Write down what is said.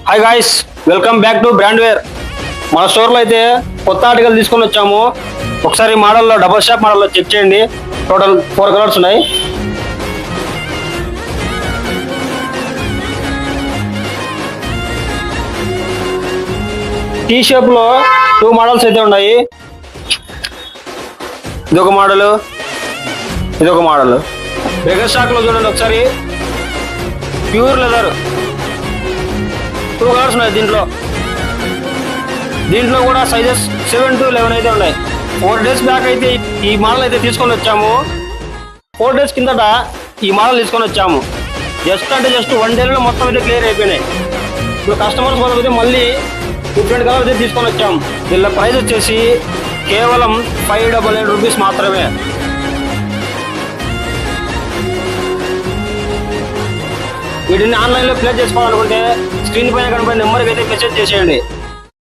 Hi guys, welcome back to brand wear. మన స్టోర్లో అయితే కొత్త ఆర్టికల్ తీసుకొని వచ్చాము. ఒకసారి మోడల్లో డబల్ షాప్ మోడల్లో చెక్ చేయండి. టోటల్ 4 కలర్స్ ఉన్నాయి. టీ షేప్లో 2 మోడల్స్ అయితే ఉన్నాయి. ఇదొక మోడల్, ఇదొక మోడల్. బెగర్ స్టాక్లో చూడండి ఒకసారి. ప్యూర్ లెదర్ 2 కలర్స్ ఉన్నాయి దీంట్లో కూడా సైజెస్ 7 to 11 అయితే ఉన్నాయి. 4 days బ్యాక్ అయితే ఈ మోడల్ అయితే తీసుకొని వచ్చాము. 4 days కిందట ఈ మోడల్ తీసుకొని వచ్చాము. జస్ట్ 1 day మొత్తం అయితే క్లియర్ అయిపోయినాయి. ఇప్పుడు కస్టమర్స్ కోసం అయితే మళ్ళీ డిఫరెంట్ కలర్ అయితే తీసుకొని వచ్చాము. వీళ్ళ ప్రైస్ వచ్చేసి కేవలం 588 రూపీస్ మాత్రమే. వీటిని ఆన్లైన్లో ప్లేస్ చేసుకోవాలనుకుంటే స్క్రీన్ పైన కనపడే నెంబర్కి అయితే మెసేజ్ చేసేయండి.